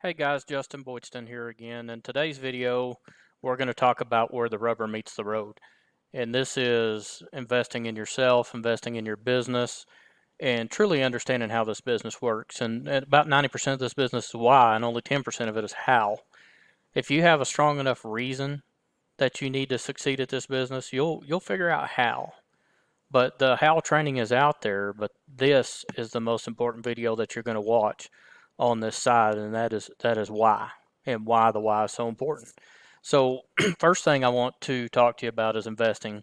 Hey guys, Justin Boydston here again. In today's video, we're going to talk about where the rubber meets the road. And this is investing in yourself, investing in your business, and truly understanding how this business works. And about 90% of this business is why, and only 10% of it is how. If you have a strong enough reason that you need to succeed at this business, you'll figure out how. But the how training is out there, but this is the most important video that you're going to watch on this side, and that is why, and why the why is so important. So first thing I want to talk to you about is investing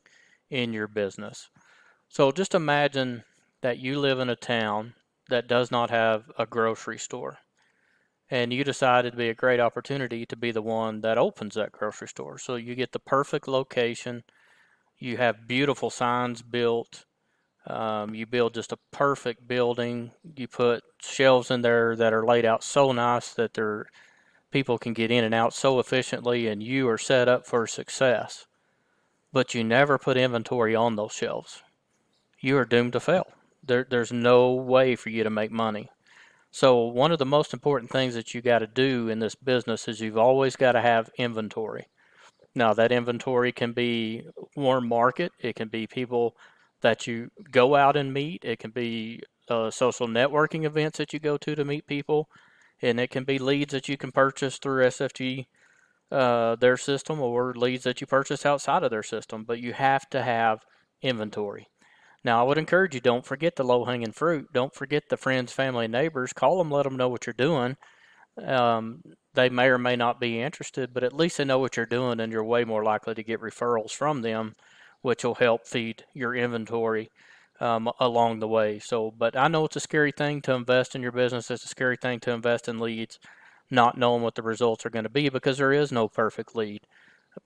in your business. So just imagine that you live in a town that does not have a grocery store, and you decide it'd be a great opportunity to be the one that opens that grocery store. So you get the perfect location, you have beautiful signs built, you build just a perfect building. You put shelves in there that are laid out so nice that people can get in and out so efficiently, and you are set up for success. But you never put inventory on those shelves. You are doomed to fail. There's no way for you to make money. So one of the most important things that you got to do in this business is you've always got to have inventory. Now, that inventory can be warm market. It can be people that you go out and meet. It can be social networking events that you go to meet people. And it can be leads that you can purchase through SFG, their system, or leads that you purchase outside of their system. But you have to have inventory. Now, I would encourage you, don't forget the low hanging fruit. Don't forget the friends, family, and neighbors. Call them, let them know what you're doing. um, they may or may not be interested, but at least they know what you're doing, and you're way more likely to get referrals from them, which will help feed your inventory along the way. So, but I know it's a scary thing to invest in your business. It's a scary thing to invest in leads, not knowing what the results are going to be, because there is no perfect lead.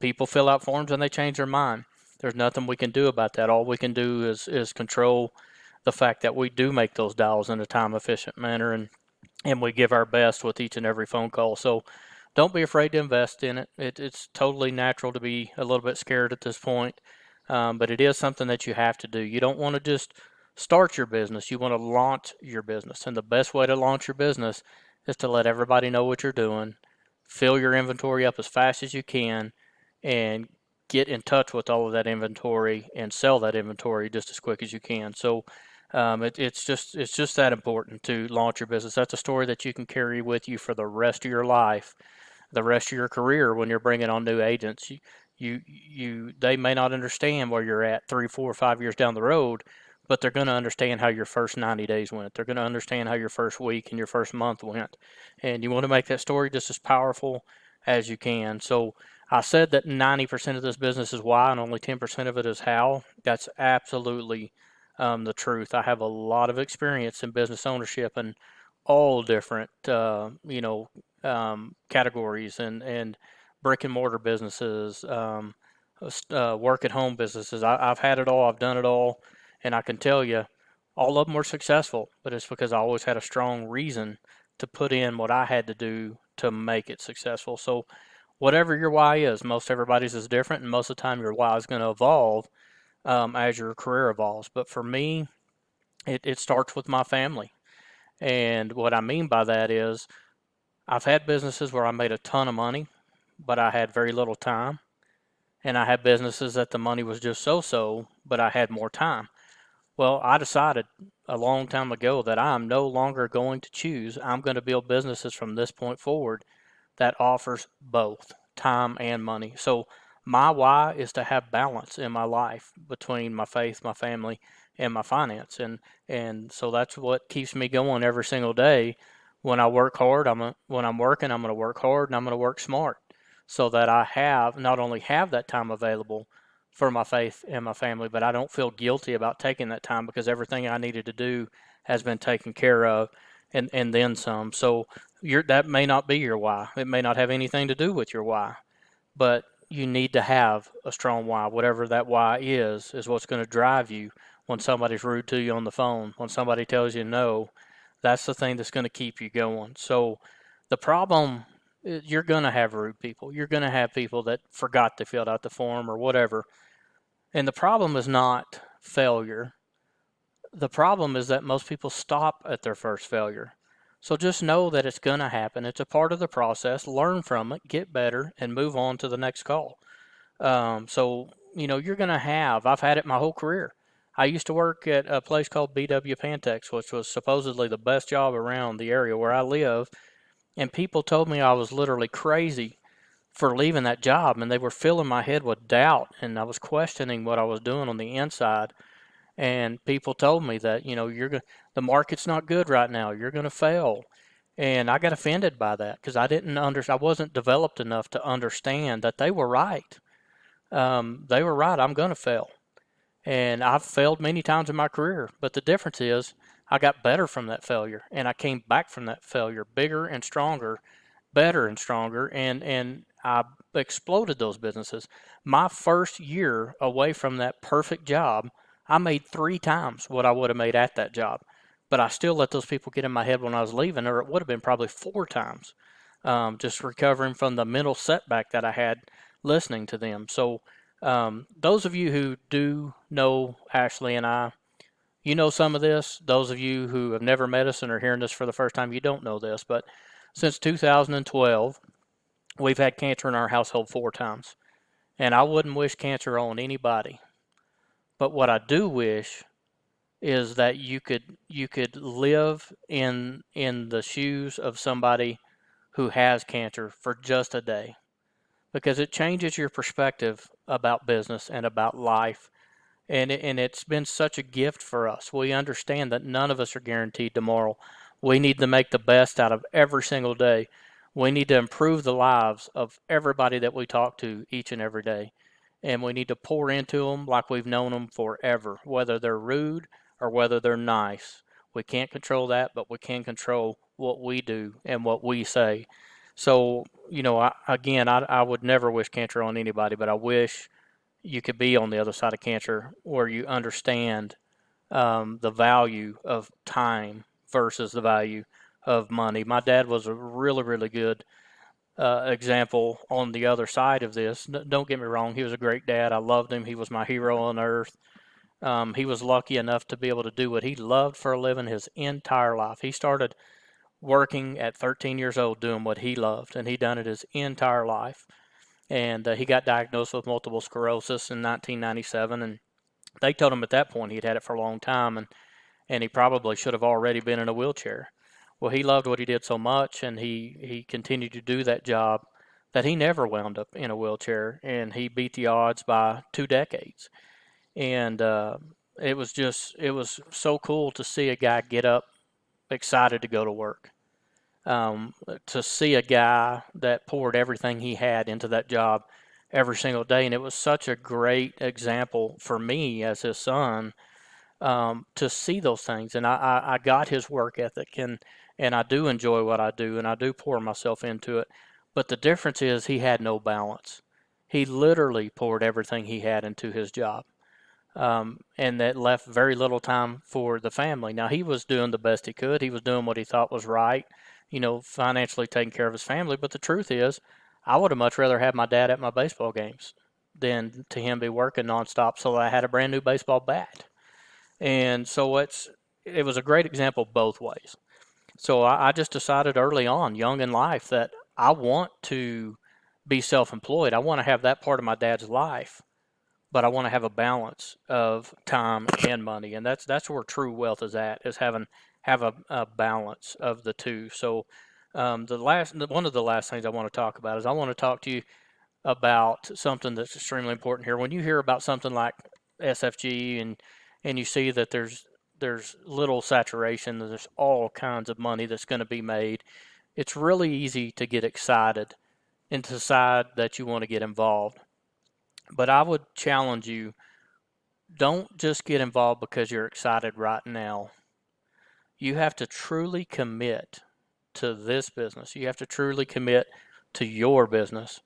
People fill out forms and they change their mind. There's nothing we can do about that. All we can do is control the fact that we do make those dials in a time efficient manner, and we give our best with each and every phone call. So don't be afraid to invest in it. It's totally natural to be a little bit scared at this point, but it is something that you have to do. You don't want to just start your business. You want to launch your business. And the best way to launch your business is to let everybody know what you're doing, fill your inventory up as fast as you can, and get in touch with all of that inventory and sell that inventory just as quick as you can. So it's just that important to launch your business. That's a story that you can carry with you for the rest of your life, the rest of your career. When you're bringing on new agents, they may not understand where you're at 3, 4, 5 years down the road, but they're going to understand how your first 90 days went. They're going to understand how your first week and your first month went, and you want to make that story just as powerful as you can. So I said that 90% of this business is why, and only 10% of it is how. That's absolutely the truth. I have a lot of experience in business ownership and all different, categories, and brick and mortar businesses, work at home businesses. I've had it all. I've done it all, and I can tell you, all of them were successful. But it's because I always had a strong reason to put in what I had to do to make it successful. So whatever your why is, most everybody's is different, and most of the time your why is going to evolve as your career evolves. But for me, it starts with my family. And what I mean by that is I've had businesses where I made a ton of money, but I had very little time. And I had businesses that the money was just so so, but I had more time. Well, I decided a long time ago that I'm no longer going to choose. I'm going to build businesses from this point forward that offers both time and money. So my why is to have balance in my life between my faith, my family, and my finance. And so that's what keeps me going every single day. When I work hard, when I'm working, I'm going to work hard and I'm going to work smart so that I have not only have that time available for my faith and my family, but I don't feel guilty about taking that time because everything I needed to do has been taken care of, and then some. So that may not be your why. It may not have anything to do with your why, but you need to have a strong why. Whatever that why is what's going to drive you when somebody's rude to you on the phone, when somebody tells you no. That's the thing that's going to keep you going. So the problem, you're going to have rude people. You're going to have people that forgot to fill out the form or whatever. And the problem is not failure. The problem is that most people stop at their first failure. So just know that it's going to happen. It's a part of the process. Learn from it, get better, and move on to the next call. So, you're going to I've had it my whole career. I used to work at a place called BW Pantex, which was supposedly the best job around the area where I live. And people told me I was literally crazy for leaving that job, and they were filling my head with doubt, and I was questioning what I was doing on the inside. And people told me that, the market's not good right now. You're going to fail. And I got offended by that because I wasn't developed enough to understand that they were right. They were right. I'm going to fail. And I've failed many times in my career. But the difference is I got better from that failure, and I came back from that failure bigger and stronger, better and stronger, and I exploded those businesses. My first year away from that perfect job, I made 3 times what I would have made at that job. But I still let those people get in my head when I was leaving, or it would have been probably 4 times, just recovering from the mental setback that I had listening to them. So, those of you who do know Ashley and I, you know some of this. Those of you who have never met us and are hearing this for the first time, you don't know this. But since 2012, we've had cancer in our household 4 times. And I wouldn't wish cancer on anybody. But what I do wish is that you could live in the shoes of somebody who has cancer for just a day, because it changes your perspective about business and about life. And it's been such a gift for us. We understand that none of us are guaranteed tomorrow. We need to make the best out of every single day. We need to improve the lives of everybody that we talk to each and every day. And we need to pour into them like we've known them forever, whether they're rude or whether they're nice. We can't control that, but we can control what we do and what we say. So, I would never wish cancer on anybody, but I wish you could be on the other side of cancer where you understand the value of time versus the value of money. My dad was a really, really good example on the other side of this. Don't get me wrong, he was a great dad. I loved him. He was my hero on earth. He was lucky enough to be able to do what he loved for a living his entire life. He started working at 13 years old doing what he loved, and he done it his entire life. And he got diagnosed with multiple sclerosis in 1997, and they told him at that point he'd had it for a long time, and he probably should have already been in a wheelchair. Well, he loved what he did so much, and he continued to do that job that he never wound up in a wheelchair, and he beat the odds by 2 decades. And it was so cool to see a guy get up excited to go to work. To see a guy that poured everything he had into that job every single day. And it was such a great example for me as his son, to see those things. And I got his work ethic, and I do enjoy what I do, and I do pour myself into it. But the difference is he had no balance. He literally poured everything he had into his job. And that left very little time for the family. Now, he was doing the best he could. He was doing what he thought was right, financially taking care of his family. But the truth is, I would have much rather had my dad at my baseball games than to him be working nonstop so I had a brand new baseball bat. And so it was a great example both ways. So I just decided early on, young in life, that I want to be self-employed. I want to have that part of my dad's life, but I want to have a balance of time and money, and that's where true wealth is at, is have a balance of the two. So, one of the last things I want to talk about is I want to talk to you about something that's extremely important here. When you hear about something like SFG, and you see that there's little saturation, there's all kinds of money that's going to be made, it's really easy to get excited and decide that you want to get involved. But I would challenge you, don't just get involved because you're excited right now. You have to truly commit to this business. You have to truly commit to your business.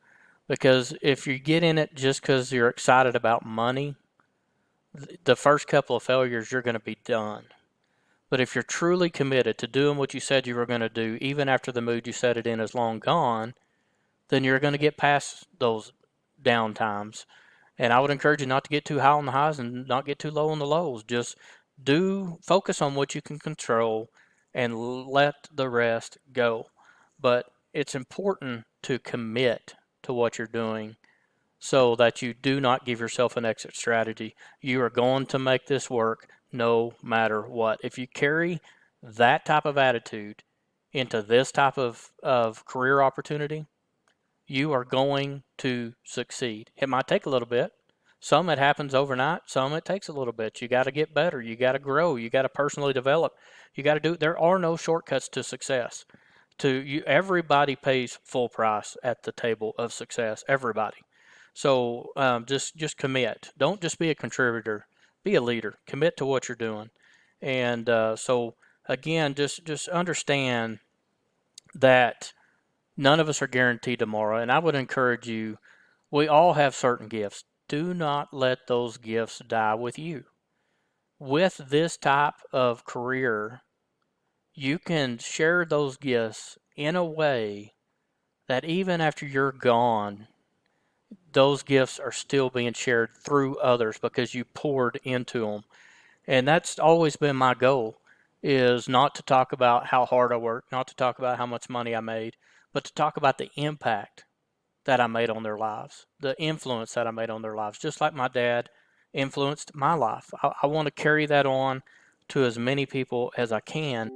Because if you get in it just because you're excited about money, the first couple of failures, you're going to be done. But if you're truly committed to doing what you said you were going to do, even after the mood you set it in is long gone, then you're going to get past those down times. And I would encourage you not to get too high on the highs and not get too low on the lows. Just focus on what you can control and let the rest go. But it's important to commit to what you're doing so that you do not give yourself an exit strategy. You are going to make this work no matter what. If you carry that type of attitude into this type of career opportunity, you are going to succeed. It might take a little bit. Some it happens overnight, some it takes a little bit. You got to get better, you got to grow, you got to personally develop. You got to do there are no shortcuts to success. To you everybody pays full price at the table of success, everybody. So just commit. Don't just be a contributor. Be a leader. Commit to what you're doing. And so again, just understand that none of us are guaranteed tomorrow. And I would encourage you. We all have certain gifts. Do not let those gifts die with you. With this type of career, you can share those gifts in a way that even after you're gone, those gifts are still being shared through others because you poured into them. And that's always been my goal, is not to talk about how hard I worked, not to talk about how much money I made, but to talk about the impact that I made on their lives, the influence that I made on their lives, just like my dad influenced my life. I want to carry that on to as many people as I can.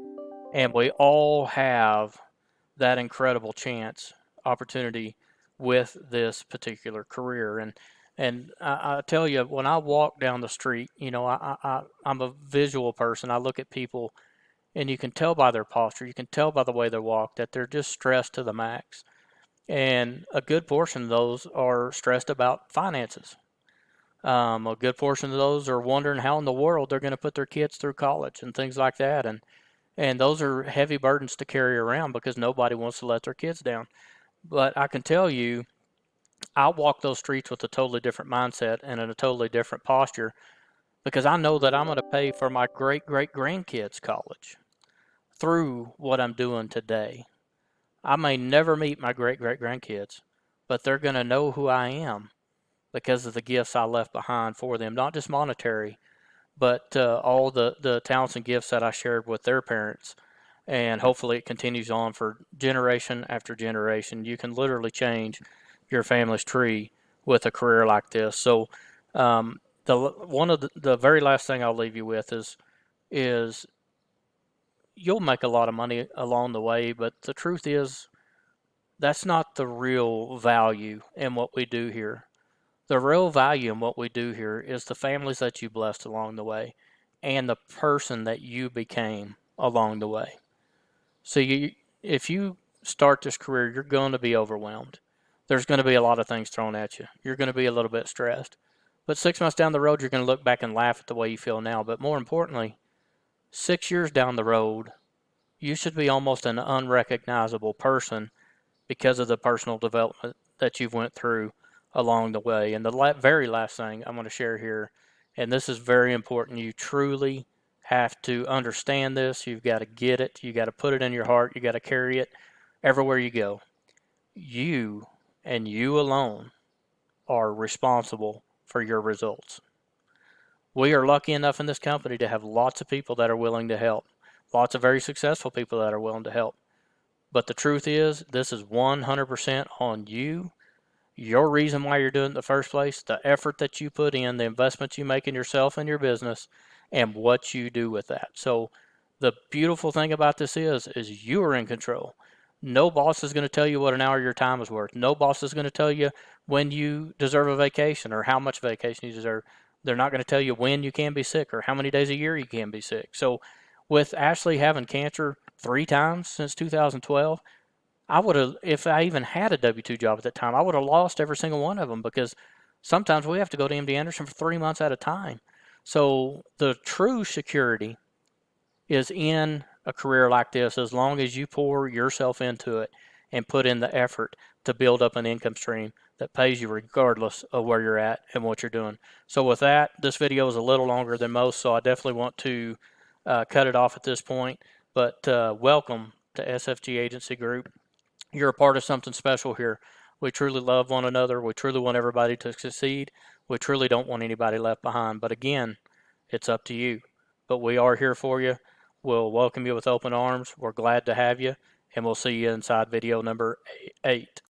And we all have that incredible chance, opportunity with this particular career. And I tell you, when I walk down the street, I'm a visual person. I look at people, and you can tell by their posture, you can tell by the way they walk that they're just stressed to the max. And a good portion of those are stressed about finances. A good portion of those are wondering how in the world they're going to put their kids through college and things like that. And those are heavy burdens to carry around because nobody wants to let their kids down. But I can tell you, I walk those streets with a totally different mindset and in a totally different posture because I know that I'm going to pay for my great great grandkids' college through what I'm doing today. I may never meet my great great grandkids, but they're going to know who I am because of the gifts I left behind for them, not just monetary, but all the talents and gifts that I shared with their parents. And hopefully it continues on for generation after generation. You can literally change your family's tree with a career like this. So, the one of the very last thing I'll leave you with is you'll make a lot of money along the way, but the truth is that's not the real value in what we do here. The real value in what we do here is the families that you blessed along the way and the person that you became along the way. So if you start this career, you're going to be overwhelmed. There's going to be a lot of things thrown at you. You're going to be a little bit stressed. But 6 months down the road, you're going to look back and laugh at the way you feel now. But more importantly, 6 years down the road, you should be almost an unrecognizable person because of the personal development that you've went through along the way. And the very last thing I'm going to share here, and this is very important, you truly have to understand this. You've got to get it. You got to put it in your heart. You got to carry it everywhere you go. You and you alone are responsible for your results. We are lucky enough in this company to have lots of people that are willing to help, lots of very successful people that are willing to help. But the truth is, this is 100% on you, your reason why you're doing it in the first place, the effort that you put in, the investments you make in yourself and your business, and what you do with that. So the beautiful thing about this is you are in control. No boss is going to tell you what an hour of your time is worth. No boss is going to tell you when you deserve a vacation or how much vacation you deserve. They're not going to tell you when you can be sick or how many days a year you can be sick. So with Ashley having cancer 3 times since 2012, I would have, if I even had a W-2 job at that time, I would have lost every single one of them because sometimes we have to go to MD Anderson for 3 months at a time. So the true security is in a career like this as long as you pour yourself into it and put in the effort to build up an income stream that pays you regardless of where you're at and what you're doing. So with that, this video is a little longer than most, so I definitely want to cut it off at this point. But welcome to SFG Agency Group. You're a part of something special here. We truly love one another. We truly want everybody to succeed. We truly don't want anybody left behind. But again, it's up to you. But we are here for you. will welcome you with open arms. We're glad to have you, and we'll see you inside video number 8.